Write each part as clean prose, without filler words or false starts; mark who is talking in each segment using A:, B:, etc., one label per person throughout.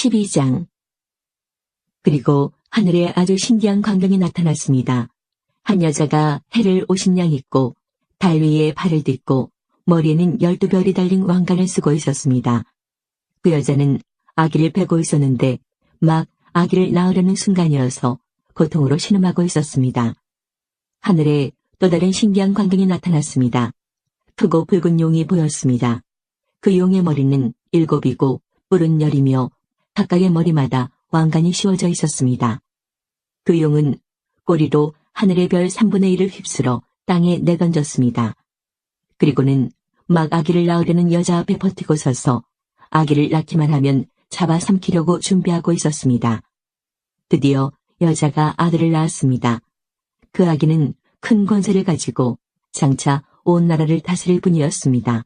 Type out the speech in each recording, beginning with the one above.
A: 12장. 그리고 하늘에 아주 신기한 광경이 나타났습니다. 한 여자가 해를 50냥 입고 달 위에 발을 딛고 머리에는 12별이 달린 왕관을 쓰고 있었습니다. 그 여자는 아기를 베고 있었는데 막 아기를 낳으려는 순간이어서 고통으로 신음하고 있었습니다. 하늘에 또 다른 신기한 광경이 나타났습니다. 크고 붉은 용이 보였습니다. 그 용의 머리는 7이고 뿔은 10이며 각각의 머리마다 왕관이 씌워져 있었습니다. 그 용은 꼬리로 하늘의 별 3분의 1을 휩쓸어 땅에 내던졌습니다. 그리고는 막 아기를 낳으려는 여자 앞에 버티고 서서 아기를 낳기만 하면 잡아삼키려고 준비하고 있었습니다. 드디어 여자가 아들을 낳았습니다. 그 아기는 큰 권세를 가지고 장차 온 나라를 다스릴 분이었습니다.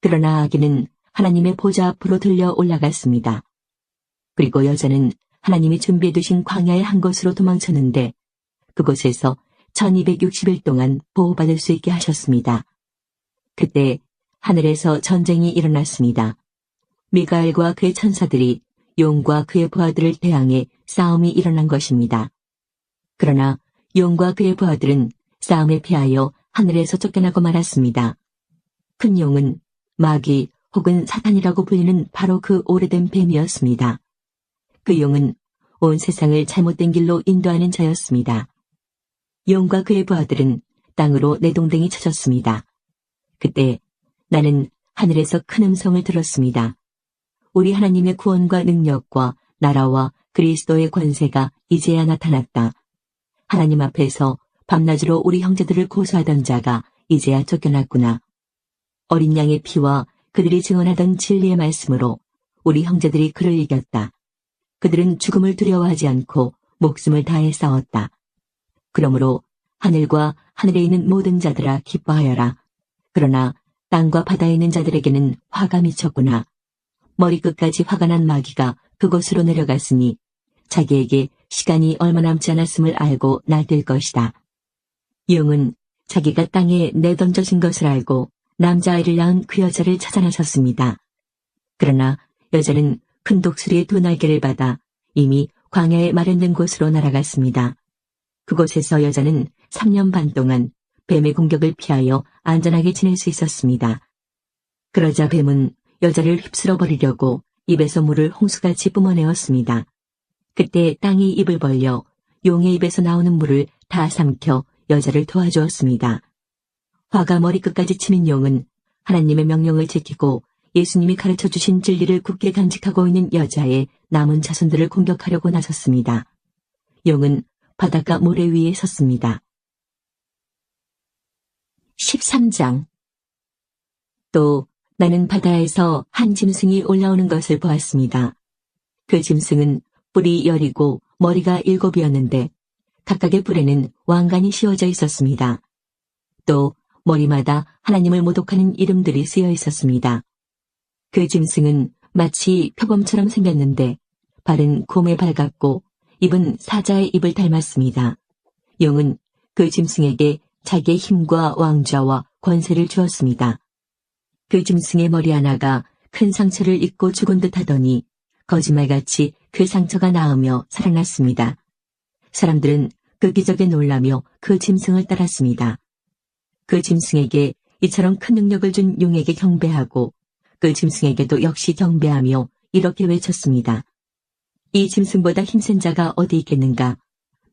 A: 그러나 아기는 하나님의 보좌 앞으로 들려 올라갔습니다. 그리고 여자는 하나님이 준비해 두신 광야의 한 곳으로 도망쳤는데 그곳에서 1260일 동안 보호받을 수 있게 하셨습니다. 그때 하늘에서 전쟁이 일어났습니다. 미가엘과 그의 천사들이 용과 그의 부하들을 대항해 싸움이 일어난 것입니다. 그러나 용과 그의 부하들은 싸움에 피하여 하늘에서 쫓겨나고 말았습니다. 큰 용은 마귀 혹은 사탄이라고 불리는 바로 그 오래된 뱀이었습니다. 그 용은 온 세상을 잘못된 길로 인도하는 자였습니다. 용과 그의 부하들은 땅으로 내동댕이 쳐졌습니다. 그때 나는 하늘에서 큰 음성을 들었습니다. 우리 하나님의 구원과 능력과 나라와 그리스도의 권세가 이제야 나타났다. 하나님 앞에서 밤낮으로 우리 형제들을 고소하던 자가 이제야 쫓겨났구나. 어린 양의 피와 그들이 증언하던 진리의 말씀으로 우리 형제들이 그를 이겼다. 그들은 죽음을 두려워하지 않고 목숨을 다해 싸웠다. 그러므로 하늘과 하늘에 있는 모든 자들아 기뻐하여라. 그러나 땅과 바다에 있는 자들에게는 화가 미쳤구나. 머리끝까지 화가 난 마귀가 그곳으로 내려갔으니 자기에게 시간이 얼마 남지 않았음을 알고 날뛸 것이다. 용은 자기가 땅에 내던져진 것을 알고 남자아이를 낳은 그 여자를 찾아 나섰습니다. 그러나 여자는 큰 독수리의 2날개를 받아 이미 광야에 마련된 곳으로 날아갔습니다. 그곳에서 여자는 3년 반 동안 뱀의 공격을 피하여 안전하게 지낼 수 있었습니다. 그러자 뱀은 여자를 휩쓸어 버리려고 입에서 물을 홍수같이 뿜어내었습니다. 그때 땅이 입을 벌려 용의 입에서 나오는 물을 다 삼켜 여자를 도와주었습니다. 화가 머리끝까지 치민 용은 하나님의 명령을 지키고 예수님이 가르쳐 주신 진리를 굳게 간직하고 있는 여자의 남은 자손들을 공격하려고 나섰습니다. 용은 바닷가 모래 위에 섰습니다. 13장. 또 나는 바다에서 한 짐승이 올라오는 것을 보았습니다. 그 짐승은 뿔이 10이고 머리가 7이었는데 각각의 뿔에는 왕관이 씌워져 있었습니다. 또 머리마다 하나님을 모독하는 이름들이 쓰여 있었습니다. 그 짐승은 마치 표범처럼 생겼는데 발은 곰의 발 같고 입은 사자의 입을 닮았습니다. 용은 그 짐승에게 자기의 힘과 왕좌와 권세를 주었습니다. 그 짐승의 머리 하나가 큰 상처를 입고 죽은 듯 하더니 거짓말같이 그 상처가 나으며 살아났습니다. 사람들은 그 기적에 놀라며 그 짐승을 따랐습니다. 그 짐승에게 이처럼 큰 능력을 준 용에게 경배하고 그 짐승에게도 역시 경배하며 이렇게 외쳤습니다. 이 짐승보다 힘센 자가 어디 있겠는가?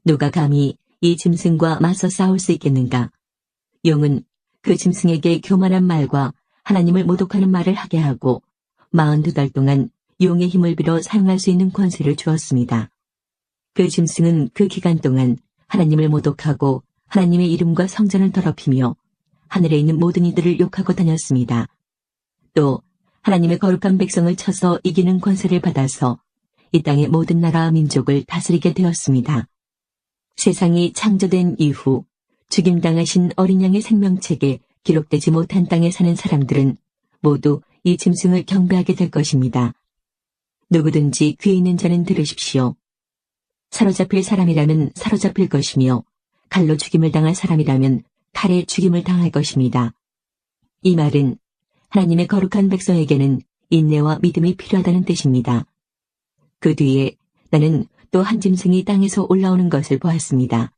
A: 누가 감히 이 짐승과 맞서 싸울 수 있겠는가? 용은 그 짐승에게 교만한 말과 하나님을 모독하는 말을 하게 하고 42달 동안 용의 힘을 빌어 사용할 수 있는 권세를 주었습니다. 그 짐승은 그 기간 동안 하나님을 모독하고 하나님의 이름과 성전을 더럽히며 하늘에 있는 모든 이들을 욕하고 다녔습니다. 또 하나님의 거룩한 백성을 쳐서 이기는 권세를 받아서 이 땅의 모든 나라와 민족을 다스리게 되었습니다. 세상이 창조된 이후 죽임당하신 어린 양의 생명책에 기록되지 못한 땅에 사는 사람들은 모두 이 짐승을 경배하게 될 것입니다. 누구든지 귀에 있는 자는 들으십시오. 사로잡힐 사람이라면 사로잡힐 것이며 칼로 죽임을 당할 사람이라면 칼에 죽임을 당할 것입니다. 이 말은 하나님의 거룩한 백성에게는 인내와 믿음이 필요하다는 뜻입니다. 그 뒤에 나는 또 한 짐승이 땅에서 올라오는 것을 보았습니다.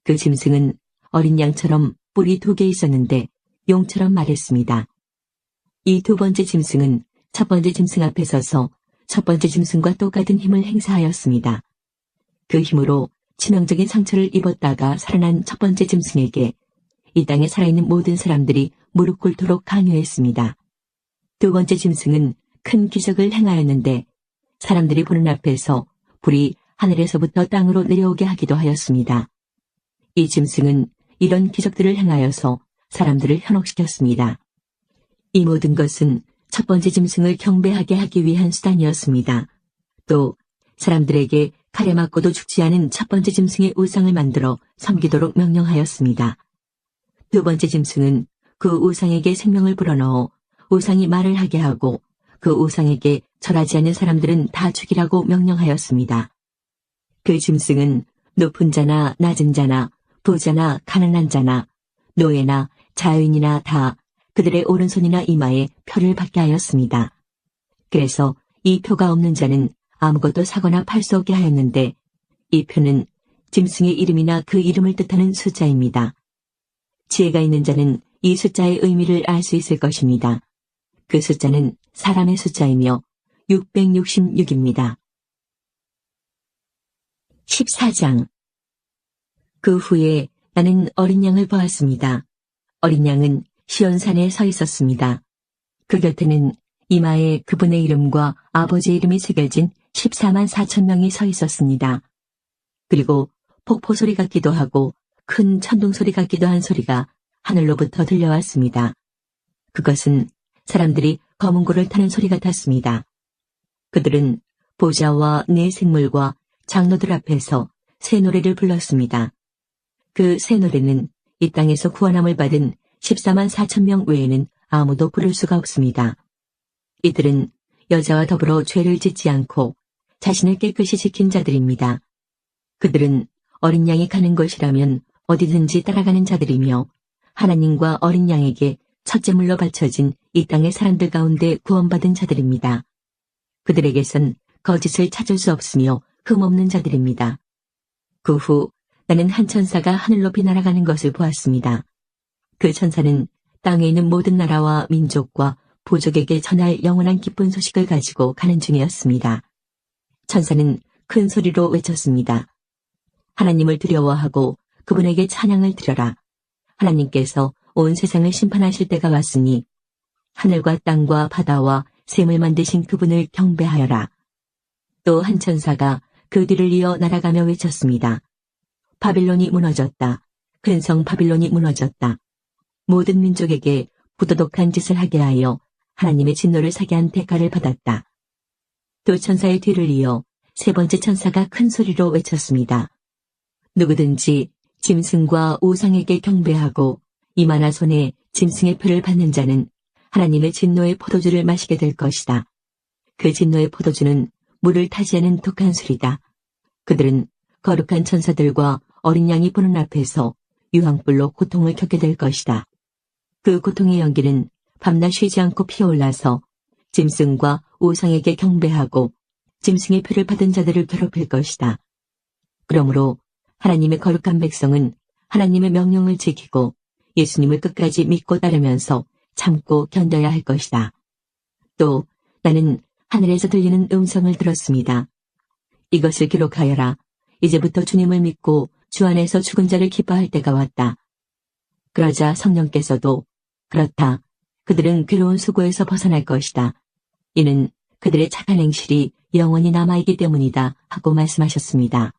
A: 그 짐승은 어린 양처럼 뿔이 2개 있었는데 용처럼 말했습니다. 이 2번째 짐승은 첫 번째 짐승 앞에 서서 첫 번째 짐승과 똑같은 힘을 행사하였습니다. 그 힘으로 치명적인 상처를 입었다가 살아난 첫 번째 짐승에게 이 땅에 살아있는 모든 사람들이 무릎 꿇도록 강요했습니다. 2번째 짐승은 큰 기적을 행하였는데 사람들이 보는 앞에서 불이 하늘에서부터 땅으로 내려오게 하기도 하였습니다. 이 짐승은 이런 기적들을 행하여서 사람들을 현혹시켰습니다. 이 모든 것은 첫 번째 짐승을 경배하게 하기 위한 수단이었습니다. 또 사람들에게 칼에 맞고도 죽지 않은 첫 번째 짐승의 우상을 만들어 섬기도록 명령하였습니다. 2번째 짐승은 그 우상에게 생명을 불어넣어 우상이 말을 하게 하고 그 우상에게 절하지 않는 사람들은 다 죽이라고 명령하였습니다. 그 짐승은 높은 자나 낮은 자나 부자나 가난한 자나 노예나 자유인이나 다 그들의 오른손이나 이마에 표를 받게 하였습니다. 그래서 이 표가 없는 자는 아무것도 사거나 팔 수 없게 하였는데 이 표는 짐승의 이름이나 그 이름을 뜻하는 숫자입니다. 지혜가 있는 자는 이 숫자의 의미를 알 수 있을 것입니다. 그 숫자는 사람의 숫자이며 666입니다. 14장. 그 후에 나는 어린 양을 보았습니다. 어린 양은 시온산에 서 있었습니다. 그 곁에는 이마에 그분의 이름과 아버지의 이름이 새겨진 14만 4천 명이 서 있었습니다. 그리고 폭포 소리 같기도 하고 큰 천둥 소리 같기도 한 소리가 하늘로부터 들려왔습니다. 그것은 사람들이 검은 고를 타는 소리 같았습니다. 그들은 보좌와 네 생물과 장로들 앞에서 새 노래를 불렀습니다. 그 새 노래는 이 땅에서 구원함을 받은 14만 4천 명 외에는 아무도 부를 수가 없습니다. 이들은 여자와 더불어 죄를 짓지 않고 자신을 깨끗이 지킨 자들입니다. 그들은 어린 양이 가는 곳이라면 어디든지 따라가는 자들이며 하나님과 어린 양에게 첫제물로 바쳐진 이 땅의 사람들 가운데 구원받은 자들입니다. 그들에게선 거짓을 찾을 수 없으며 흠없는 자들입니다. 그 후 나는 한 천사가 하늘 높이 날아가는 것을 보았습니다. 그 천사는 땅에 있는 모든 나라와 민족과 부족에게 전할 영원한 기쁜 소식을 가지고 가는 중이었습니다. 천사는 큰 소리로 외쳤습니다. 하나님을 두려워하고 그분에게 찬양을 드려라. 하나님께서 온 세상을 심판하실 때가 왔으니 하늘과 땅과 바다와 샘을 만드신 그분을 경배하여라. 또 한 천사가 그 뒤를 이어 날아가며 외쳤습니다. 바빌론이 무너졌다. 근성 바빌론이 무너졌다. 모든 민족에게 부도덕한 짓을 하게 하여 하나님의 진노를 사게 한 대가를 받았다. 또 천사의 뒤를 이어 세 번째 천사가 큰 소리로 외쳤습니다. 누구든지 짐승과 우상에게 경배하고 이마나 손에 짐승의 표를 받는 자는 하나님의 진노의 포도주를 마시게 될 것이다. 그 진노의 포도주는 물을 타지 않은 독한 술이다. 그들은 거룩한 천사들과 어린 양이 보는 앞에서 유황불로 고통을 겪게 될 것이다. 그 고통의 연기는 밤낮 쉬지 않고 피어올라서 짐승과 우상에게 경배하고 짐승의 표를 받은 자들을 괴롭힐 것이다. 그러므로 하나님의 거룩한 백성은 하나님의 명령을 지키고 예수님을 끝까지 믿고 따르면서 참고 견뎌야 할 것이다. 또 나는 하늘에서 들리는 음성을 들었습니다. 이것을 기록하여라. 이제부터 주님을 믿고 주 안에서 죽은 자를 기뻐할 때가 왔다. 그러자 성령께서도 그렇다. 그들은 괴로운 수고에서 벗어날 것이다. 이는 그들의 착한 행실이 영원히 남아있기 때문이다 하고 말씀하셨습니다.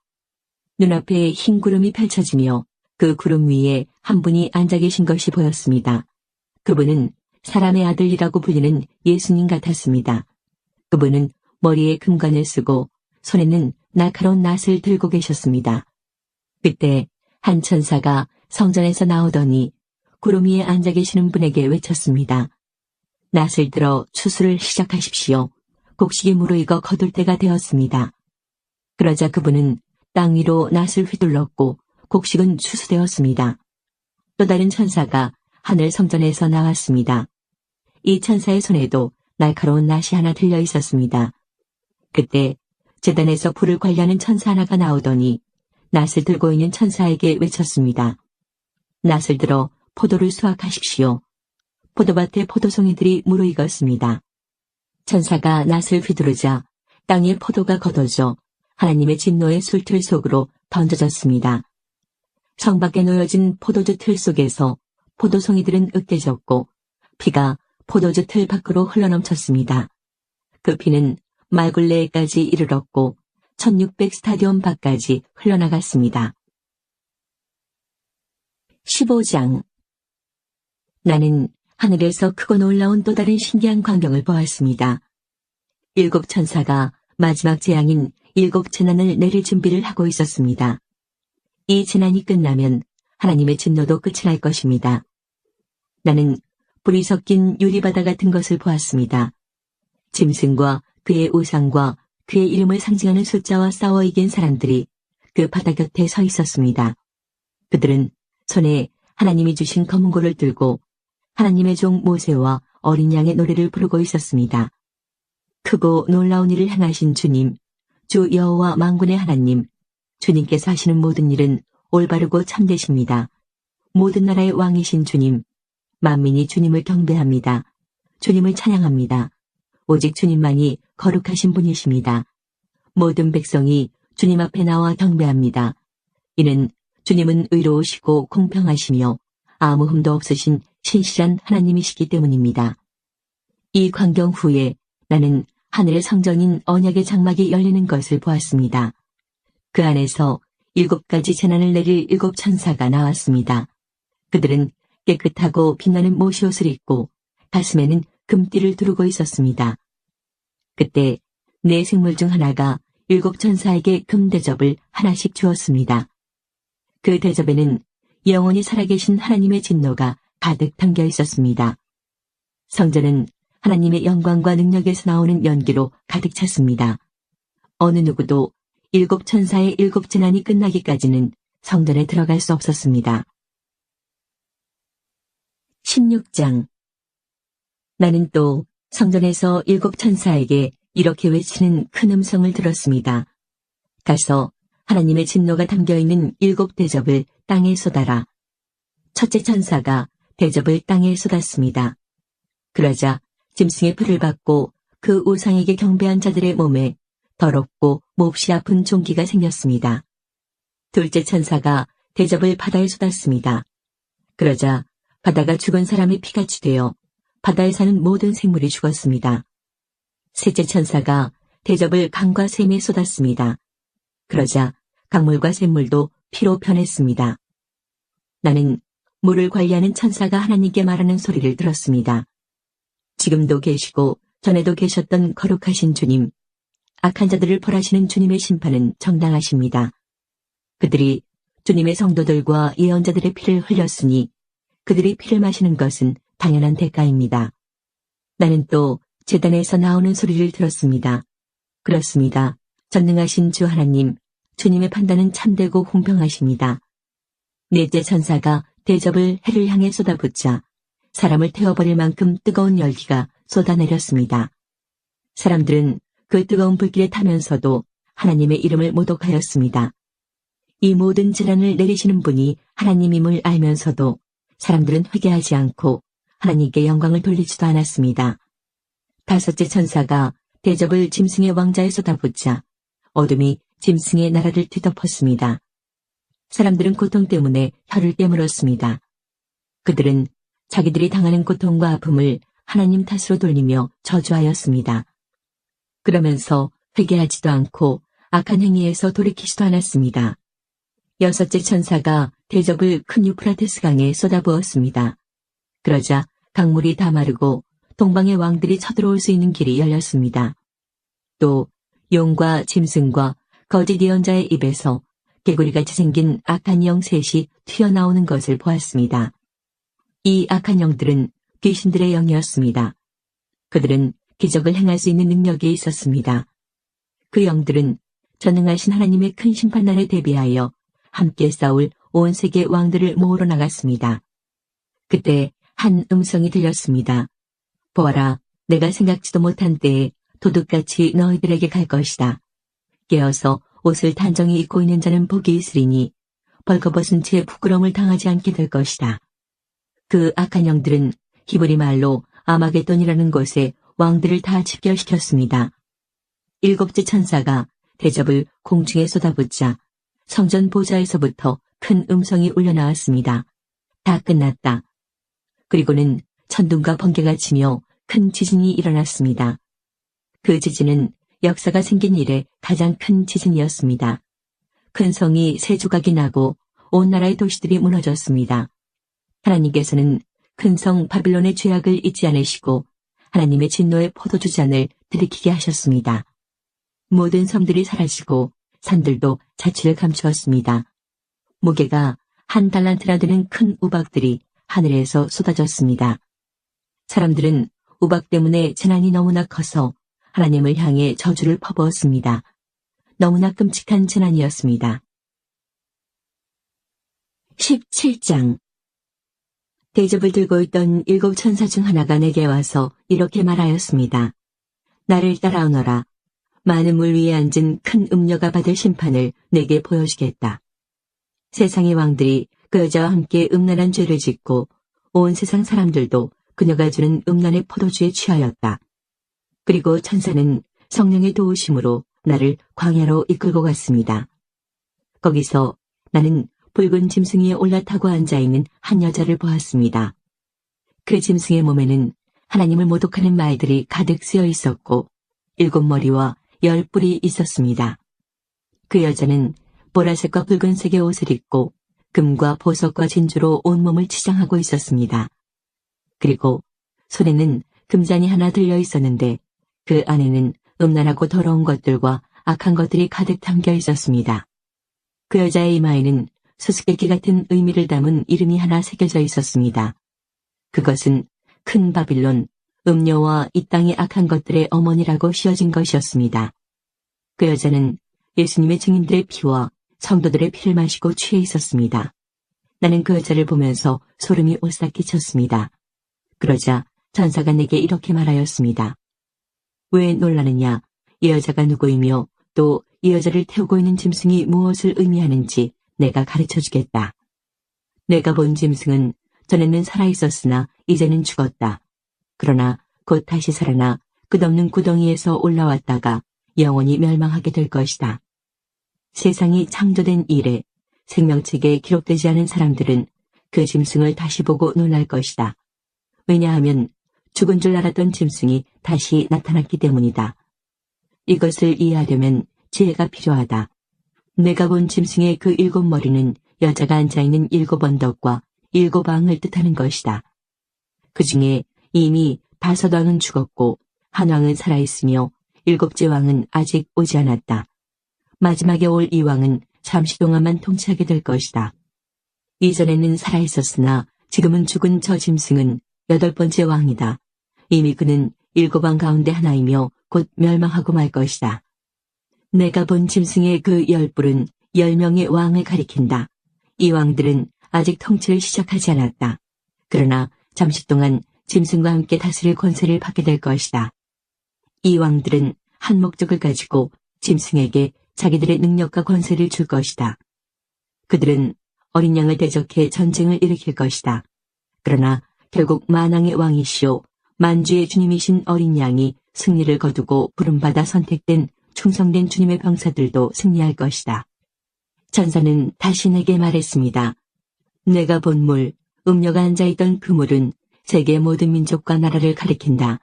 A: 눈앞에 흰 구름이 펼쳐지며 그 구름 위에 한 분이 앉아 계신 것이 보였습니다. 그분은 사람의 아들이라고 불리는 예수님 같았습니다. 그분은 머리에 금관을 쓰고 손에는 날카로운 낫을 들고 계셨습니다. 그때 한 천사가 성전에서 나오더니 구름 위에 앉아 계시는 분에게 외쳤습니다. 낫을 들어 추수를 시작하십시오. 곡식이 무르익어 거둘 때가 되었습니다. 그러자 그분은 땅 위로 낫을 휘둘렀고 곡식은 추수되었습니다. 또 다른 천사가 하늘 성전에서 나왔습니다. 이 천사의 손에도 날카로운 낫이 하나 들려 있었습니다. 그때 제단에서 불을 관리하는 천사 하나가 나오더니 낫을 들고 있는 천사에게 외쳤습니다. 낫을 들어 포도를 수확하십시오. 포도밭의 포도송이들이 무르익었습니다. 천사가 낫을 휘두르자 땅에 포도가 걷어져 하나님의 진노의 술틀 속으로 던져졌습니다. 성 밖에 놓여진 포도주 틀 속에서 포도송이들은 으깨졌고 피가 포도주 틀 밖으로 흘러넘쳤습니다. 그 피는 말굴레에까지 이르렀고 1600 스타디움 밖까지 흘러나갔습니다. 15장. 나는 하늘에서 크고 놀라운 또 다른 신기한 광경을 보았습니다. 7 천사가 마지막 재앙인 7 재난을 내릴 준비를 하고 있었습니다. 이 재난이 끝나면 하나님의 진노도 끝이 날 것입니다. 나는 불이 섞인 유리바다 같은 것을 보았습니다. 짐승과 그의 우상과 그의 이름을 상징하는 숫자와 싸워 이긴 사람들이 그 바다 곁에 서 있었습니다. 그들은 손에 하나님이 주신 검은 고를 들고 하나님의 종 모세와 어린 양의 노래를 부르고 있었습니다. 크고 놀라운 일을 행하신 주님, 주 여호와 만군의 하나님, 주님께서 하시는 모든 일은 올바르고 참되십니다. 모든 나라의 왕이신 주님, 만민이 주님을 경배합니다. 주님을 찬양합니다. 오직 주님만이 거룩하신 분이십니다. 모든 백성이 주님 앞에 나와 경배합니다. 이는 주님은 의로우시고 공평하시며 아무 흠도 없으신 신실한 하나님이시기 때문입니다. 이 광경 후에 나는 하늘의 성전인 언약의 장막이 열리는 것을 보았습니다. 그 안에서 7가지 재난을 내릴 7 천사가 나왔습니다. 그들은 깨끗하고 빛나는 모시옷을 입고 가슴에는 금띠를 두르고 있었습니다. 그때 4 생물 중 하나가 7 천사에게 금대접을 하나씩 주었습니다. 그 대접에는 영원히 살아계신 하나님의 진노가 가득 담겨 있었습니다. 성전은 하나님의 영광과 능력에서 나오는 연기로 가득 찼습니다. 어느 누구도 7 천사의 7 재난이 끝나기까지는 성전에 들어갈 수 없었습니다. 16장. 나는 또 성전에서 7 천사에게 이렇게 외치는 큰 음성을 들었습니다. 가서 하나님의 진노가 담겨있는 7 대접을 땅에 쏟아라. 첫째 천사가 대접을 땅에 쏟았습니다. 그러자 짐승의 풀을 받고 그 우상에게 경배한 자들의 몸에 더럽고 몹시 아픈 종기가 생겼습니다. 둘째 천사가 대접을 바다에 쏟았습니다. 그러자 바다가 죽은 사람의 피같이 되어 바다에 사는 모든 생물이 죽었습니다. 셋째 천사가 대접을 강과 샘에 쏟았습니다. 그러자 강물과 샘물도 피로 변했습니다. 나는 물을 관리하는 천사가 하나님께 말하는 소리를 들었습니다. 지금도 계시고 전에도 계셨던 거룩하신 주님, 악한 자들을 벌하시는 주님의 심판은 정당하십니다. 그들이 주님의 성도들과 예언자들의 피를 흘렸으니 그들이 피를 마시는 것은 당연한 대가입니다. 나는 또 제단에서 나오는 소리를 들었습니다. 그렇습니다. 전능하신 주 하나님, 주님의 판단은 참되고 공평하십니다. 넷째 천사가 대접을 해를 향해 쏟아붓자 사람을 태워버릴 만큼 뜨거운 열기가 쏟아내렸습니다. 사람들은 그 뜨거운 불길에 타면서도 하나님의 이름을 모독하였습니다. 이 모든 재난을 내리시는 분이 하나님임을 알면서도 사람들은 회개하지 않고 하나님께 영광을 돌리지도 않았습니다. 다섯째 천사가 대접을 짐승의 왕자에 쏟아붓자 어둠이 짐승의 나라를 뒤덮었습니다. 사람들은 고통 때문에 혀를 깨물었습니다. 그들은 자기들이 당하는 고통과 아픔을 하나님 탓으로 돌리며 저주하였습니다. 그러면서 회개하지도 않고 악한 행위에서 돌이키지도 않았습니다. 여섯째 천사가 대접을 큰 유프라테스 강에 쏟아부었습니다. 그러자 강물이 다 마르고 동방의 왕들이 쳐들어올 수 있는 길이 열렸습니다. 또 용과 짐승과 거짓 예언자의 입에서 개구리같이 생긴 악한 영 셋이 튀어나오는 것을 보았습니다. 이 악한 영들은 귀신들의 영이었습니다. 그들은 기적을 행할 수 있는 능력이 있었습니다. 그 영들은 전능하신 하나님의 큰 심판날에 대비하여 함께 싸울 온 세계 왕들을 모으러 나갔습니다. 그때 한 음성이 들렸습니다. 보아라, 내가 생각지도 못한 때에 도둑같이 너희들에게 갈 것이다. 깨어서 옷을 단정히 입고 있는 자는 복이 있으리니 벌거벗은 채 부끄러움을 당하지 않게 될 것이다. 그 악한 영들은 히브리 말로 아마겟돈이라는 곳에 왕들을 다 집결시켰습니다. 일곱째 천사가 대접을 공중에 쏟아붓자 성전 보좌에서부터 큰 음성이 울려나왔습니다. 다 끝났다. 그리고는 천둥과 번개가 치며 큰 지진이 일어났습니다. 그 지진은 역사가 생긴 이래 가장 큰 지진이었습니다. 큰 성이 세 조각이 나고 온 나라의 도시들이 무너졌습니다. 하나님께서는 큰 성 바빌론의 죄악을 잊지 않으시고 하나님의 진노의 포도주잔을 들이키게 하셨습니다. 모든 섬들이 사라지고 산들도 자취를 감추었습니다. 무게가 한 달란트나 되는 큰 우박들이 하늘에서 쏟아졌습니다. 사람들은 우박 때문에 재난이 너무나 커서 하나님을 향해 저주를 퍼부었습니다. 너무나 끔찍한 재난이었습니다. 17장 대접을 들고 있던 일곱 천사 중 하나가 내게 와서 이렇게 말하였습니다. 나를 따라오너라. 많은 물 위에 앉은 큰 음녀가 받을 심판을 내게 보여주겠다. 세상의 왕들이 그 여자와 함께 음란한 죄를 짓고 온 세상 사람들도 그녀가 주는 음란의 포도주에 취하였다. 그리고 천사는 성령의 도우심으로 나를 광야로 이끌고 갔습니다. 거기서 나는 붉은 짐승 위에 올라타고 앉아있는 한 여자를 보았습니다. 그 짐승의 몸에는 하나님을 모독하는 말들이 가득 쓰여 있었고 7머리와 10뿔이 있었습니다. 그 여자는 보라색과 붉은색의 옷을 입고 금과 보석과 진주로 온몸을 치장하고 있었습니다. 그리고 손에는 금잔이 하나 들려 있었는데 그 안에는 음란하고 더러운 것들과 악한 것들이 가득 담겨 있었습니다. 그 여자의 이마에는 수수께끼 같은 의미를 담은 이름이 하나 새겨져 있었습니다. 그것은 큰 바빌론, 음녀와 이 땅의 악한 것들의 어머니라고 씌어진 것이었습니다. 그 여자는 예수님의 증인들의 피와 성도들의 피를 마시고 취해 있었습니다. 나는 그 여자를 보면서 소름이 오싹 끼쳤습니다. 그러자 천사가 내게 이렇게 말하였습니다. 왜 놀라느냐? 이 여자가 누구이며 또 이 여자를 태우고 있는 짐승이 무엇을 의미하는지 내가 가르쳐주겠다. 내가 본 짐승은 전에는 살아있었으나 이제는 죽었다. 그러나 곧 다시 살아나 끝없는 구덩이에서 올라왔다가 영원히 멸망하게 될 것이다. 세상이 창조된 이래 생명책에 기록되지 않은 사람들은 그 짐승을 다시 보고 놀랄 것이다. 왜냐하면 죽은 줄 알았던 짐승이 다시 나타났기 때문이다. 이것을 이해하려면 지혜가 필요하다. 내가 본 짐승의 그 7머리는 여자가 앉아있는 7언덕과 7왕을 뜻하는 것이다. 그 중에 이미 5왕은 죽었고 한 왕은 살아있으며 7째 왕은 아직 오지 않았다. 마지막에 올 이 왕은 잠시 동안만 통치하게 될 것이다. 이전에는 살아있었으나 지금은 죽은 저 짐승은 8번째 왕이다. 이미 그는 7왕 가운데 하나이며 곧 멸망하고 말 것이다. 내가 본 짐승의 그 10뿔은 10명의 왕을 가리킨다. 이 왕들은 아직 통치를 시작하지 않았다. 그러나 잠시 동안 짐승과 함께 다스릴 권세를 받게 될 것이다. 이 왕들은 한 목적을 가지고 짐승에게 자기들의 능력과 권세를 줄 것이다. 그들은 어린 양을 대적해 전쟁을 일으킬 것이다. 그러나 결국 만왕의 왕이시오 만주의 주님이신 어린 양이 승리를 거두고 부름받아 선택된 충성된 주님의 병사들도 승리할 것이다. 천사는 다시 내게 말했습니다. 내가 본 물, 음녀가 앉아있던 그 물은 세계 모든 민족과 나라를 가리킨다.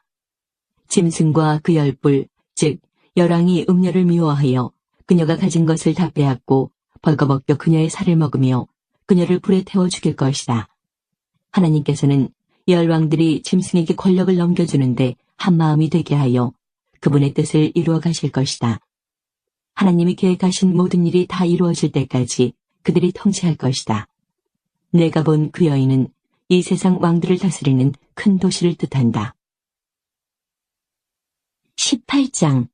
A: 짐승과 그 10뿔, 즉 열왕이 음녀를 미워하여 그녀가 가진 것을 다 빼앗고 벌거벗겨 그녀의 살을 먹으며 그녀를 불에 태워 죽일 것이다. 하나님께서는 열왕들이 짐승에게 권력을 넘겨주는데 한마음이 되게 하여 그분의 뜻을 이루어 가실 것이다. 하나님이 계획하신 모든 일이 다 이루어질 때까지 그들이 통치할 것이다. 내가 본 그 여인은 이 세상 왕들을 다스리는 큰 도시를 뜻한다. 18장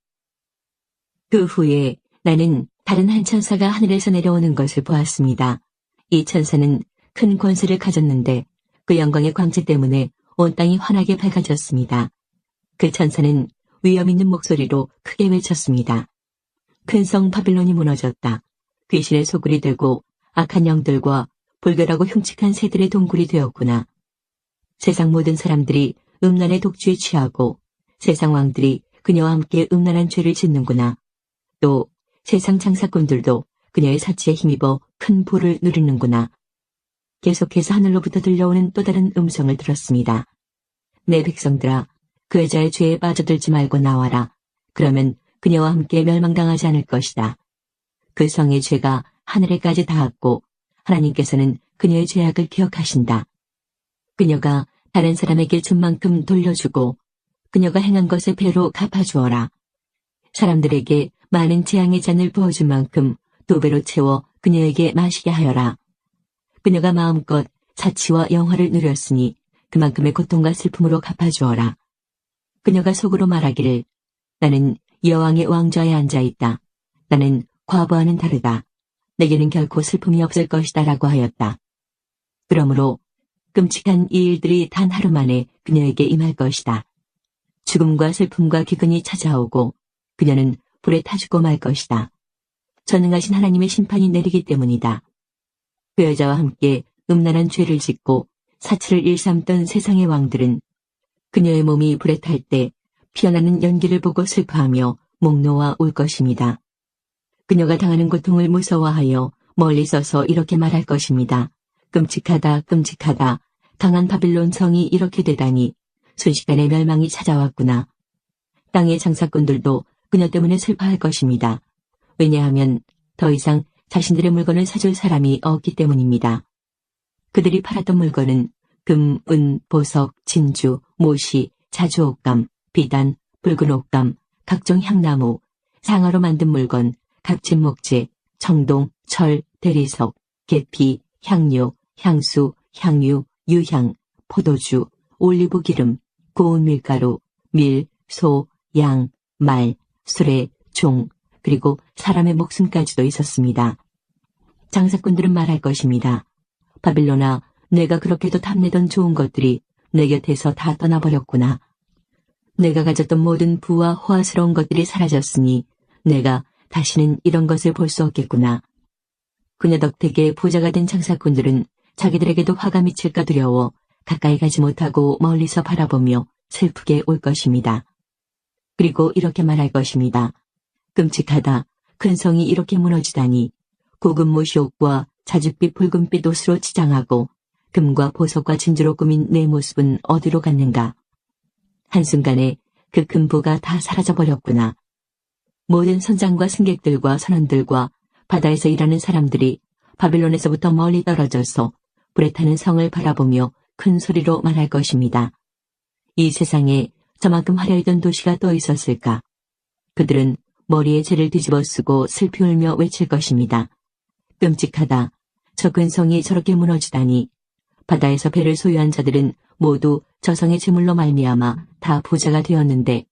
A: 그 후에 나는 다른 한 천사가 하늘에서 내려오는 것을 보았습니다. 이 천사는 큰 권세를 가졌는데 그 영광의 광채 때문에 온 땅이 환하게 밝아졌습니다. 그 천사는 위엄 있는 목소리로 크게 외쳤습니다. 큰 성 바빌론이 무너졌다. 귀신의 소굴이 되고 악한 영들과 불결하고 흉측한 새들의 동굴이 되었구나. 세상 모든 사람들이 음란의 독주에 취하고 세상 왕들이 그녀와 함께 음란한 죄를 짓는구나. 또 세상 장사꾼들도 그녀의 사치에 힘입어 큰 부를 누리는구나. 계속해서 하늘로부터 들려오는 또 다른 음성을 들었습니다. 내 백성들아, 그 여자의 죄에 빠져들지 말고 나와라. 그러면 그녀와 함께 멸망당하지 않을 것이다. 그 성의 죄가 하늘에까지 닿았고 하나님께서는 그녀의 죄악을 기억하신다. 그녀가 다른 사람에게 준 만큼 돌려주고 그녀가 행한 것의 배로 갚아주어라. 사람들에게 많은 재앙의 잔을 부어준 만큼 2배로 채워 그녀에게 마시게 하여라. 그녀가 마음껏 사치와 영화를 누렸으니 그만큼의 고통과 슬픔으로 갚아주어라. 그녀가 속으로 말하기를 나는 여왕의 왕좌에 앉아있다. 나는 과부와는 다르다. 내게는 결코 슬픔이 없을 것이다 라고 하였다. 그러므로 끔찍한 이 일들이 단 하루 만에 그녀에게 임할 것이다. 죽음과 슬픔과 기근이 찾아오고 그녀는 불에 타 죽고 말 것이다. 전능하신 하나님의 심판이 내리기 때문이다. 그 여자와 함께 음란한 죄를 짓고 사치를 일삼던 세상의 왕들은 그녀의 몸이 불에 탈 때 피어나는 연기를 보고 슬퍼하며 목 놓아 울 것입니다. 그녀가 당하는 고통을 무서워하여 멀리 서서 이렇게 말할 것입니다. 끔찍하다, 끔찍하다. 강한 바빌론 성이 이렇게 되다니 순식간에 멸망이 찾아왔구나. 땅의 장사꾼들도 그녀 때문에 슬퍼할 것입니다. 왜냐하면 더 이상 자신들의 물건을 사줄 사람이 없기 때문입니다. 그들이 팔았던 물건은 금, 은, 보석, 진주, 모시, 자주옥감, 비단, 붉은 옥감, 각종 향나무, 상아로 만든 물건, 값진 목재, 청동, 철, 대리석, 계피, 향료, 향수, 향유, 유향, 포도주, 올리브 기름, 고운 밀가루, 밀, 소, 양, 말, 수레, 종, 그리고 사람의 목숨까지도 있었습니다. 장사꾼들은 말할 것입니다. 바빌론아, 내가 그렇게도 탐내던 좋은 것들이 내 곁에서 다 떠나버렸구나. 내가 가졌던 모든 부와 호화스러운 것들이 사라졌으니 내가 다시는 이런 것을 볼 수 없겠구나. 그녀 덕택에 부자가 된 장사꾼들은 자기들에게도 화가 미칠까 두려워 가까이 가지 못하고 멀리서 바라보며 슬프게 올 것입니다. 그리고 이렇게 말할 것입니다. 끔찍하다. 큰 성이 이렇게 무너지다니. 고급 모시옷과 자줏빛 붉은빛 옷으로 치장하고 금과 보석과 진주로 꾸민 내 모습은 어디로 갔는가. 한순간에 그 큰 부가 다 사라져버렸구나. 모든 선장과 승객들과 선원들과 바다에서 일하는 사람들이 바빌론에서부터 멀리 떨어져서 불에 타는 성을 바라보며 큰 소리로 말할 것입니다. 이 세상에 저만큼 화려했던 도시가 또 있었을까? 그들은 머리에 죄를 뒤집어 쓰고 슬피 울며 외칠 것입니다. 끔찍하다. 저 큰 성이 저렇게 무너지다니. 바다에서 배를 소유한 자들은 모두 저 성의 재물로 말미암아 다 부자가 되었는데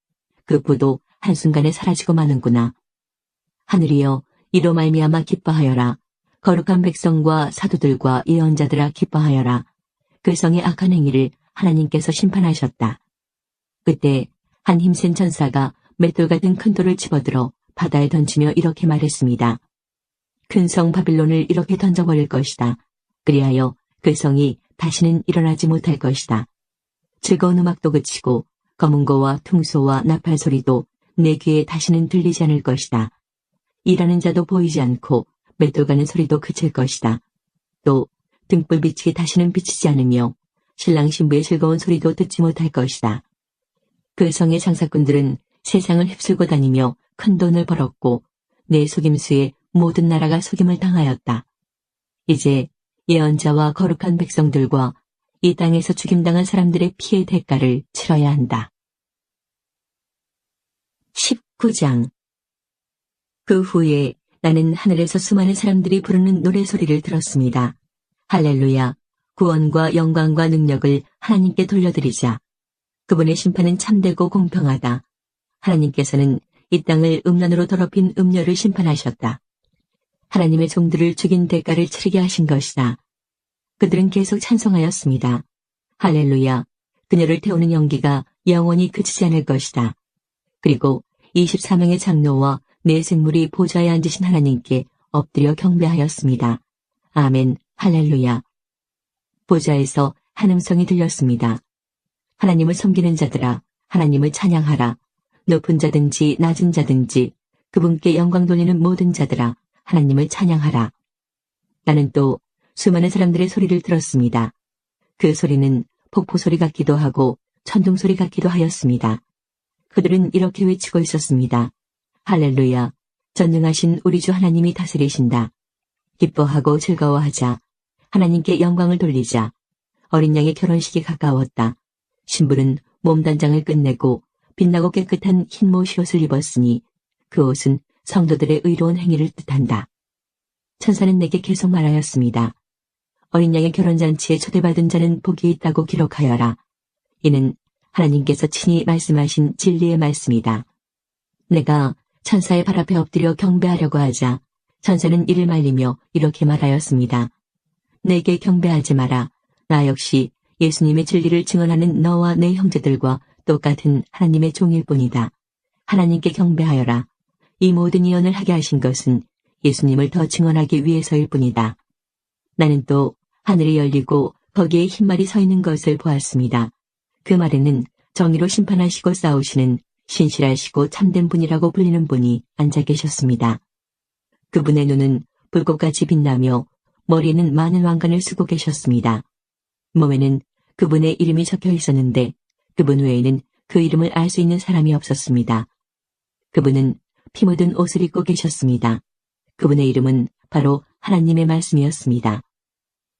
A: 그 부도 한순간에 사라지고 마는구나. 하늘이여, 이로 말미암아 기뻐하여라. 거룩한 백성과 사도들과 예언자들아 기뻐하여라. 그 성의 악한 행위를 하나님께서 심판하셨다. 그때 한 힘센 전사가 맷돌 같은 큰 돌을 집어들어 바다에 던지며 이렇게 말했습니다. 큰 성 바빌론을 이렇게 던져버릴 것이다. 그리하여 그 성이 다시는 일어나지 못할 것이다. 즐거운 음악도 그치고 검은고와 퉁소와 나팔 소리도 내 귀에 다시는 들리지 않을 것이다. 일하는 자도 보이지 않고 맷돌 가는 소리도 그칠 것이다. 또 등불빛이 다시는 비치지 않으며 신랑 신부의 즐거운 소리도 듣지 못할 것이다. 그 성의 장사꾼들은 세상을 휩쓸고 다니며 큰 돈을 벌었고 내 속임수에 모든 나라가 속임을 당하였다. 이제 예언자와 거룩한 백성들과 이 땅에서 죽임당한 사람들의 피의 대가를 치러야 한다. 19장. 그 후에 나는 하늘에서 수많은 사람들이 부르는 노래소리를 들었습니다. 할렐루야, 구원과 영광과 능력을 하나님께 돌려드리자. 그분의 심판은 참되고 공평하다. 하나님께서는 이 땅을 음란으로 더럽힌 음녀를 심판하셨다. 하나님의 종들을 죽인 대가를 치르게 하신 것이다. 그들은 계속 찬송하였습니다. 할렐루야, 그녀를 태우는 연기가 영원히 그치지 않을 것이다. 그리고 24명의 장로와 네 생물이 보좌에 앉으신 하나님께 엎드려 경배하였습니다. 아멘, 할렐루야. 보좌에서 한 음성이 들렸습니다. 하나님을 섬기는 자들아, 하나님을 찬양하라. 높은 자든지 낮은 자든지 그분께 영광 돌리는 모든 자들아, 하나님을 찬양하라. 나는 또 수많은 사람들의 소리를 들었습니다. 그 소리는 폭포소리 같기도 하고 천둥소리 같기도 하였습니다. 그들은 이렇게 외치고 있었습니다. 할렐루야, 전능하신 우리 주 하나님이 다스리신다. 기뻐하고 즐거워하자. 하나님께 영광을 돌리자. 어린 양의 결혼식이 가까웠다. 신부는 몸단장을 끝내고 빛나고 깨끗한 흰 모시옷을 입었으니 그 옷은 성도들의 의로운 행위를 뜻한다. 천사는 내게 계속 말하였습니다. 어린 양의 결혼잔치에 초대받은 자는 복이 있다고 기록하여라. 이는 하나님께서 친히 말씀하신 진리의 말씀이다. 내가 천사의 발 앞에 엎드려 경배하려고 하자 천사는 이를 말리며 이렇게 말하였습니다. 내게 경배하지 마라. 나 역시 예수님의 진리를 증언하는 너와 내 형제들과 똑같은 하나님의 종일 뿐이다. 하나님께 경배하여라. 이 모든 예언을 하게 하신 것은 예수님을 더 증언하기 위해서일 뿐이다. 나는 또 하늘이 열리고 거기에 흰 말이 서 있는 것을 보았습니다. 그 말에는 정의로 심판하시고 싸우시는 신실하시고 참된 분이라고 불리는 분이 앉아 계셨습니다. 그분의 눈은 불꽃같이 빛나며 머리에는 많은 왕관을 쓰고 계셨습니다. 몸에는 그분의 이름이 적혀 있었는데 그분 외에는 그 이름을 알 수 있는 사람이 없었습니다. 그분은 피 묻은 옷을 입고 계셨습니다. 그분의 이름은 바로 하나님의 말씀이었습니다.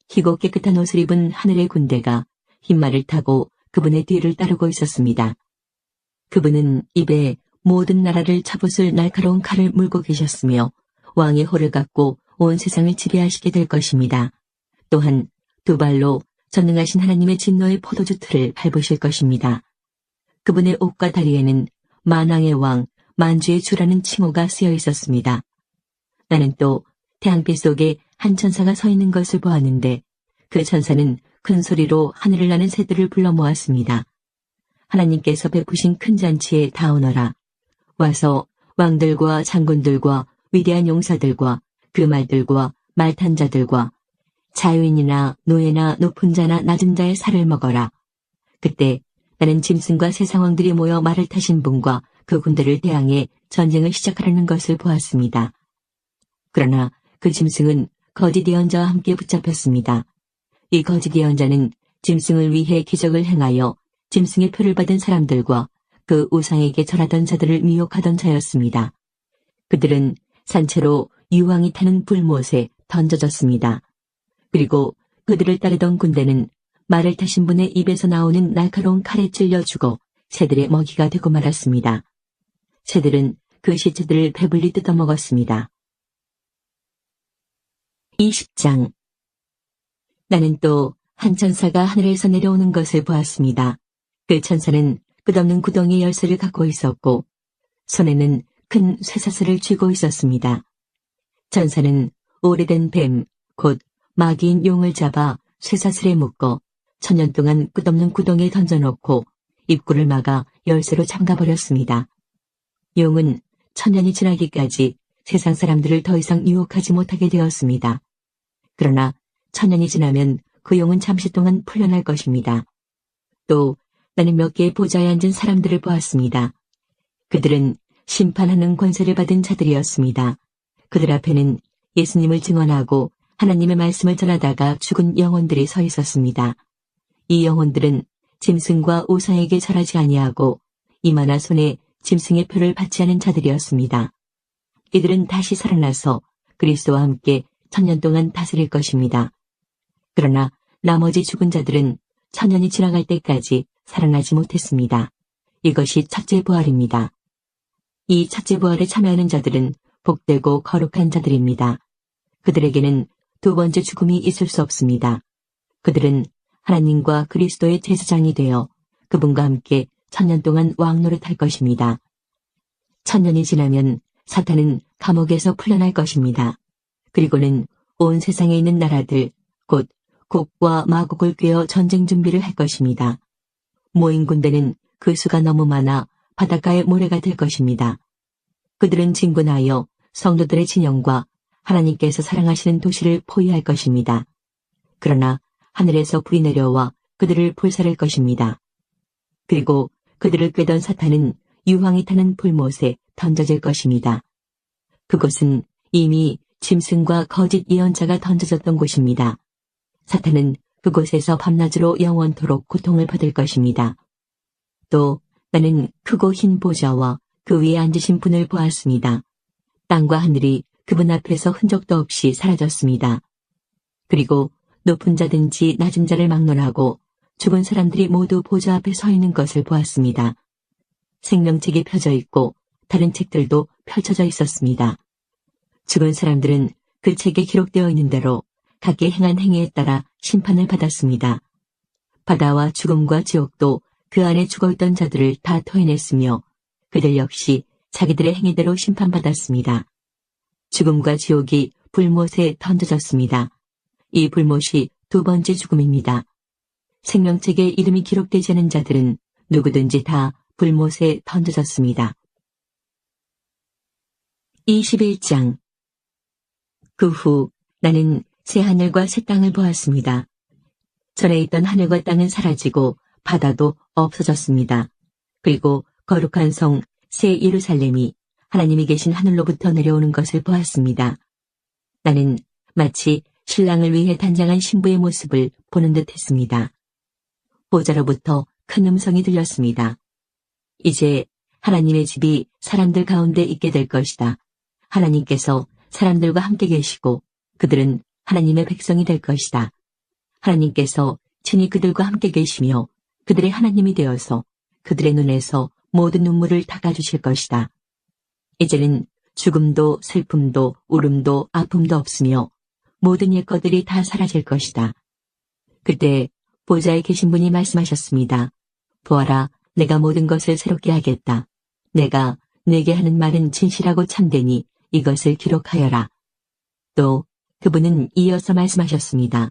A: 희고 깨끗한 옷을 입은 하늘의 군대가 흰 말을 타고 그분의 뒤를 따르고 있었습니다. 그분은 입에 모든 나라를 잡으실 날카로운 칼을 물고 계셨으며 왕의 호를 갖고 온 세상을 지배하시게 될 것입니다. 또한 두 발로 전능하신 하나님의 진노의 포도주 틀을 밟으실 것입니다. 그분의 옷과 다리에는 만왕의 왕, 만주의 주라는 칭호가 쓰여 있었습니다. 나는 또 태양빛 속에 한 천사가 서 있는 것을 보았는데 그 천사는 큰 소리로 하늘을 나는 새들을 불러 모았습니다. 하나님께서 베푸신 큰 잔치에 다 오너라. 와서 왕들과 장군들과 위대한 용사들과 그 말들과 말탄 자들과 자유인이나 노예나 높은 자나 낮은 자의 살을 먹어라. 그때 나는 짐승과 세상 왕들이 모여 말을 타신 분과 그 군대를 대항해 전쟁을 시작하려는 것을 보았습니다. 그러나 그 짐승은 거짓 예언자와 함께 붙잡혔습니다. 이 거짓 예언자는 짐승을 위해 기적을 행하여 짐승의 표를 받은 사람들과 그 우상에게 절하던 자들을 미혹하던 자였습니다. 그들은 산채로 유황이 타는 불못에 던져졌습니다. 그리고 그들을 따르던 군대는 말을 타신 분의 입에서 나오는 날카로운 칼에 찔려 죽어 새들의 먹이가 되고 말았습니다. 새들은 그 시체들을 배불리 뜯어먹었습니다. 20장. 나는 또 한 천사가 하늘에서 내려오는 것을 보았습니다. 그 천사는 끝없는 구덩이의 열쇠를 갖고 있었고 손에는 큰 쇠사슬을 쥐고 있었습니다. 천사는 오래된 뱀, 곧 마귀인 용을 잡아 쇠사슬에 묶어 1000년 동안 끝없는 구덩이에 던져놓고 입구를 막아 열쇠로 잠가버렸습니다. 용은 1000년이 지나기까지 세상 사람들을 더 이상 유혹하지 못하게 되었습니다. 그러나 1000년이 지나면 그 용은 잠시 동안 풀려날 것입니다. 또 나는 몇 개의 보좌에 앉은 사람들을 보았습니다. 그들은 심판하는 권세를 받은 자들이었습니다. 그들 앞에는 예수님을 증언하고 하나님의 말씀을 전하다가 죽은 영혼들이 서 있었습니다. 이 영혼들은 짐승과 우상에게 절하지 아니하고 이마나 손에 짐승의 표를 받지 않은 자들이었습니다. 이들은 다시 살아나서 그리스도와 함께 1000년 동안 다스릴 것입니다. 그러나 나머지 죽은 자들은 1000년이 지나갈 때까지 살아나지 못했습니다. 이것이 첫째 부활입니다. 이 첫째 부활에 참여하는 자들은 복되고 거룩한 자들입니다. 그들에게는 두 번째 죽음이 있을 수 없습니다. 그들은 하나님과 그리스도의 제사장이 되어 그분과 함께 1000년 동안 왕노릇할 것입니다. 1000년이 지나면 사탄은 감옥에서 풀려날 것입니다. 그리고는 온 세상에 있는 나라들, 곧 곡과 마곡을 꿰어 전쟁 준비를 할 것입니다. 모인 군대는 그 수가 너무 많아 바닷가의 모래가 될 것입니다. 그들은 진군하여 성도들의 진영과 하나님께서 사랑하시는 도시를 포위할 것입니다. 그러나 하늘에서 불이 내려와 그들을 불사를 것입니다. 그리고 그들을 꾀던 사탄은 유황이 타는 불못에 던져질 것입니다. 그곳은 이미 짐승과 거짓 예언자가 던져졌던 곳입니다. 사탄은 그곳에서 밤낮으로 영원토록 고통을 받을 것입니다. 또 나는 크고 흰 보좌와 그 위에 앉으신 분을 보았습니다. 땅과 하늘이 그분 앞에서 흔적도 없이 사라졌습니다. 그리고 높은 자든지 낮은 자를 막론하고 죽은 사람들이 모두 보좌 앞에 서 있는 것을 보았습니다. 생명책이 펴져 있고 다른 책들도 펼쳐져 있었습니다. 죽은 사람들은 그 책에 기록되어 있는 대로 각기 행한 행위에 따라 심판을 받았습니다. 바다와 죽음과 지옥도 그 안에 죽어있던 자들을 다 토해냈으며 그들 역시 자기들의 행위대로 심판받았습니다. 죽음과 지옥이 불못에 던져졌습니다. 이 불못이 두 번째 죽음입니다. 생명책에 이름이 기록되지 않은 자들은 누구든지 다 불못에 던져졌습니다. 21장. 그 후 나는 새 하늘과 새 땅을 보았습니다. 전에 있던 하늘과 땅은 사라지고 바다도 없어졌습니다. 그리고 거룩한 성 새 예루살렘이 하나님이 계신 하늘로부터 내려오는 것을 보았습니다. 나는 마치 신랑을 위해 단장한 신부의 모습을 보는 듯 했습니다. 보좌로부터 큰 음성이 들렸습니다. 이제 하나님의 집이 사람들 가운데 있게 될 것이다. 하나님께서 사람들과 함께 계시고 그들은 하나님의 백성이 될 것이다. 하나님께서 친히 그들과 함께 계시며 그들의 하나님이 되어서 그들의 눈에서 모든 눈물을 닦아주실 것이다. 이제는 죽음도 슬픔도 울음도 아픔도 없으며 모든 옛것들이 다 사라질 것이다. 그때 보좌에 계신 분이 말씀하셨습니다. 보아라, 내가 모든 것을 새롭게 하겠다. 내가 네게 하는 말은 진실하고 참되니 이것을 기록하여라. 또 그분은 이어서 말씀하셨습니다.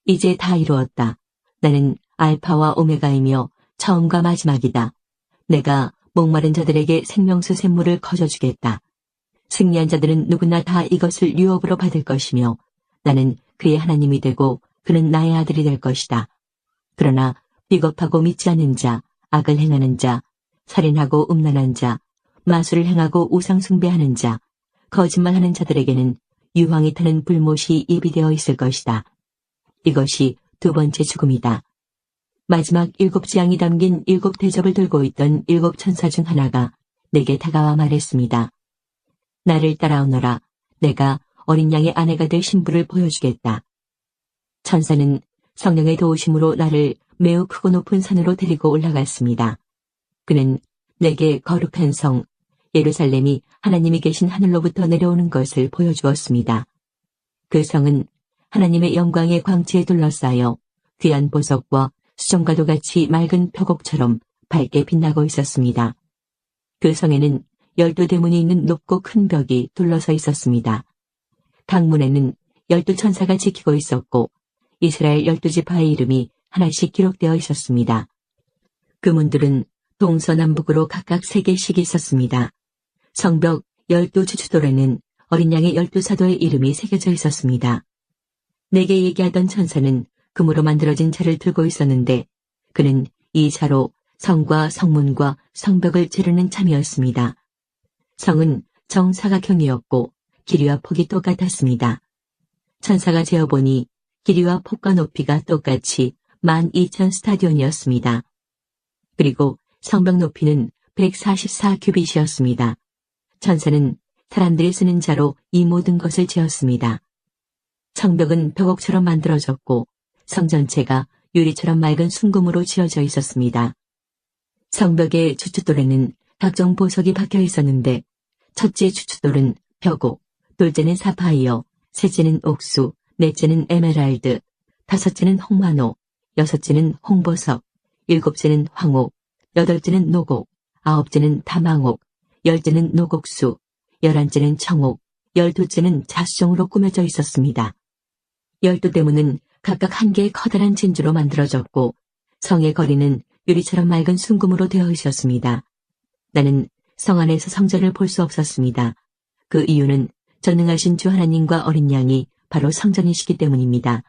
A: 이제 다 이루었다. 나는 알파와 오메가이며 처음과 마지막이다. 내가 목마른 자들에게 생명수 샘물을 거저주겠다. 승리한 자들은 누구나 다 이것을 유업으로 받을 것이며 나는 그의 하나님이 되고 그는 나의 아들이 될 것이다. 그러나 비겁하고 믿지 않는 자, 악을 행하는 자, 살인하고 음란한 자, 마술을 행하고 우상 숭배하는 자, 거짓말하는 자들에게는 유황이 타는 불못이 예비되어 있을 것이다. 이것이 두 번째 죽음이다. 마지막 7 재앙이 담긴 7 대접을 들고 있던 7 천사 중 하나가 내게 다가와 말했습니다. 나를 따라오너라. 내가 어린 양의 아내가 될 신부를 보여주겠다. 천사는 성령의 도우심으로 나를 매우 크고 높은 산으로 데리고 올라갔습니다. 그는 내게 거룩한 성 예루살렘이 하나님이 계신 하늘로부터 내려오는 것을 보여주었습니다. 그 성은 하나님의 영광의 광채에 둘러싸여 귀한 보석과 수정과도 같이 맑은 표곡처럼 밝게 빛나고 있었습니다. 그 성에는 12대문이 있는 높고 큰 벽이 둘러서 있었습니다. 각 문에는 12천사가 지키고 있었고 이스라엘 12지파의 이름이 하나씩 기록되어 있었습니다. 그 문들은 동서남북으로 각각 3개씩 있었습니다. 성벽 12주추돌에는 어린 양의 12사도의 이름이 새겨져 있었습니다. 내게 얘기하던 천사는 금으로 만들어진 차를 들고 있었는데 그는 이 차로 성과 성문과 성벽을 재르는 참이었습니다. 성은 정사각형이었고 길이와 폭이 똑같았습니다. 천사가 재어보니 길이와 폭과 높이가 똑같이 12,000 스타디온이었습니다. 그리고 성벽 높이는 144규빗이었습니다. 천사는 사람들이 쓰는 자로 이 모든 것을 재었습니다. 성벽은 벽옥처럼 만들어졌고 성 전체가 유리처럼 맑은 순금으로 지어져 있었습니다. 성벽의 주춧돌에는 각종 보석이 박혀 있었는데 첫째 주춧돌은 벽옥, 둘째는 사파이어, 셋째는 옥수, 넷째는 에메랄드, 다섯째는 홍마노, 여섯째는 홍보석, 일곱째는 황옥, 여덟째는 노곡, 아홉째는 다망옥, 열째는 노곡수, 11째는 청옥, 12째는 자수정으로 꾸며져 있었습니다. 12대문은 각각 한 개의 커다란 진주로 만들어졌고 성의 거리는 유리처럼 맑은 순금으로 되어 있었습니다. 나는 성 안에서 성전을 볼 수 없었습니다. 그 이유는 전능하신 주 하나님과 어린 양이 바로 성전이시기 때문입니다.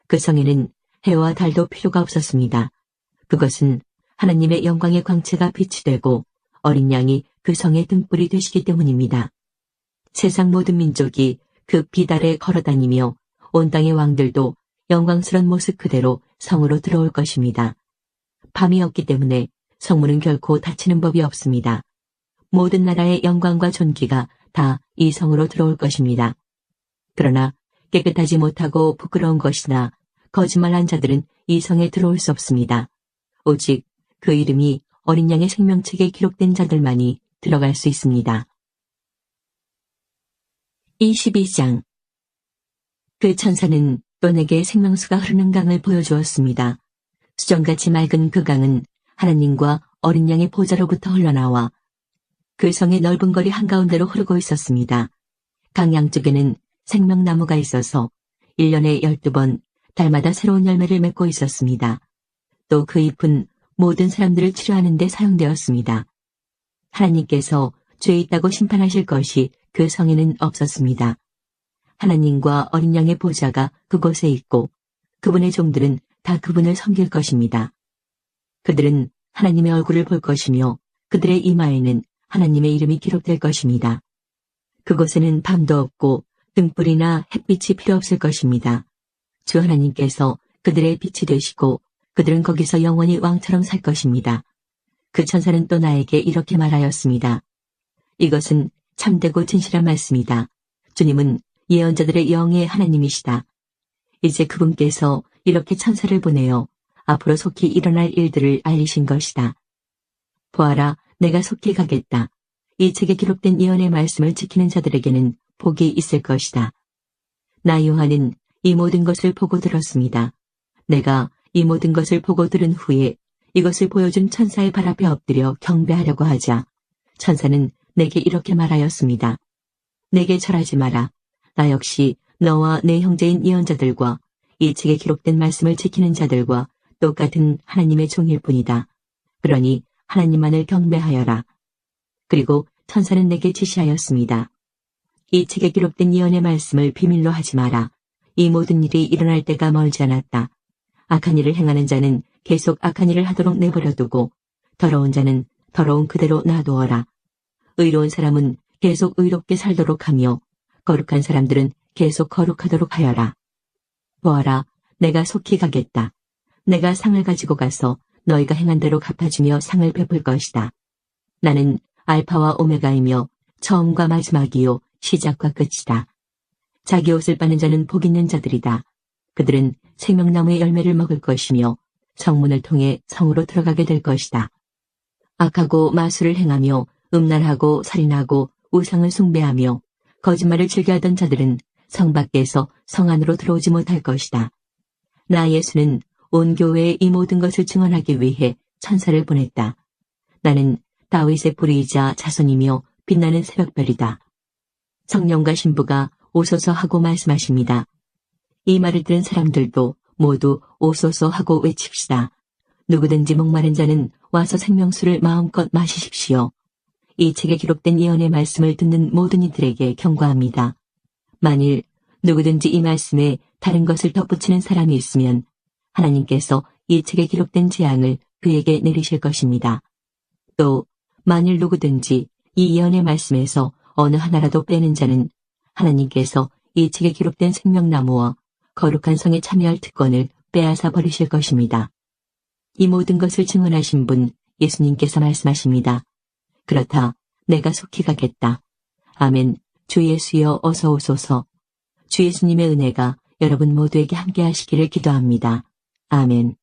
A: 그 성에는 해와 달도 필요가 없었습니다. 그것은 하나님의 영광의 광채가 빛이 되고 어린 양이 그 성의 등불이 되시기 때문입니다. 세상 모든 민족이 그 빛 아래 걸어다니며 온 땅의 왕들도 영광스러운 모습 그대로 성으로 들어올 것입니다. 밤이 없기 때문에 성문은 결코 닫히는 법이 없습니다. 모든 나라의 영광과 존귀가 다 이 성으로 들어올 것입니다. 그러나 깨끗하지 못하고 부끄러운 것이나 거짓말한 자들은 이 성에 들어올 수 없습니다. 오직 그 이름이 어린 양의 생명책에 기록된 자들만이 들어갈 수 있습니다. 22장. 그 천사는 또 내게 생명수가 흐르는 강을 보여주었습니다. 수정같이 맑은 그 강은 하나님과 어린 양의 보좌로부터 흘러나와 그 성의 넓은 거리 한가운데로 흐르고 있었습니다. 강 양쪽에는 생명나무가 있어서 1년에 12번 달마다 새로운 열매를 맺고 있었습니다. 또 그 잎은 모든 사람들을 치료하는 데 사용되었습니다. 하나님께서 죄 있다고 심판하실 것이 그 성에는 없었습니다. 하나님과 어린 양의 보좌가 그곳에 있고 그분의 종들은 다 그분을 섬길 것입니다. 그들은 하나님의 얼굴을 볼 것이며 그들의 이마에는 하나님의 이름이 기록될 것입니다. 그곳에는 밤도 없고 등불이나 햇빛이 필요 없을 것입니다. 주 하나님께서 그들의 빛이 되시고 그들은 거기서 영원히 왕처럼 살 것입니다. 그 천사는 또 나에게 이렇게 말하였습니다. 이것은 참되고 진실한 말씀이다. 주님은 예언자들의 영의 하나님이시다. 이제 그분께서 이렇게 천사를 보내어 앞으로 속히 일어날 일들을 알리신 것이다. 보아라, 내가 속히 가겠다. 이 책에 기록된 예언의 말씀을 지키는 자들에게는 복이 있을 것이다. 나 요한은 이 모든 것을 보고 들었습니다. 내가 이 모든 것을 보고 들은 후에 이것을 보여준 천사의 발 앞에 엎드려 경배하려고 하자 천사는 내게 이렇게 말하였습니다. 내게 절하지 마라. 나 역시 너와 내 형제인 예언자들과 이 책에 기록된 말씀을 지키는 자들과 똑같은 하나님의 종일 뿐이다. 그러니 하나님만을 경배하여라. 그리고 천사는 내게 지시하였습니다. 이 책에 기록된 예언의 말씀을 비밀로 하지 마라. 이 모든 일이 일어날 때가 멀지 않았다. 악한 일을 행하는 자는 계속 악한 일을 하도록 내버려두고 더러운 자는 더러운 그대로 놔두어라. 의로운 사람은 계속 의롭게 살도록 하며 거룩한 사람들은 계속 거룩하도록 하여라. 보아라, 내가 속히 가겠다. 내가 상을 가지고 가서 너희가 행한 대로 갚아주며 상을 베풀 것이다. 나는 알파와 오메가이며 처음과 마지막이요 시작과 끝이다. 자기 옷을 빠는 자는 복 있는 자들이다. 그들은 생명나무의 열매를 먹을 것이며 성문을 통해 성으로 들어가게 될 것이다. 악하고 마술을 행하며 음란하고 살인하고 우상을 숭배하며 거짓말을 즐겨하던 자들은 성 밖에서 성 안으로 들어오지 못할 것이다. 나 예수는 온 교회에 이 모든 것을 증언하기 위해 천사를 보냈다. 나는 다윗의 뿌리이자 자손이며 빛나는 새벽별이다. 성령과 신부가 오소서 하고 말씀하십니다. 이 말을 들은 사람들도 모두 오소서 하고 외칩시다. 누구든지 목마른 자는 와서 생명수를 마음껏 마시십시오. 이 책에 기록된 예언의 말씀을 듣는 모든 이들에게 경고합니다. 만일 누구든지 이 말씀에 다른 것을 덧붙이는 사람이 있으면 하나님께서 이 책에 기록된 재앙을 그에게 내리실 것입니다. 또 만일 누구든지 이 예언의 말씀에서 어느 하나라도 빼는 자는 하나님께서 이 책에 기록된 생명나무와 거룩한 성에 참여할 특권을 빼앗아 버리실 것입니다. 이 모든 것을 증언하신 분 예수님께서 말씀하십니다. 그렇다, 내가 속히 가겠다. 아멘. 주 예수여 어서 오소서. 주 예수님의 은혜가 여러분 모두에게 함께 하시기를 기도합니다. 아멘.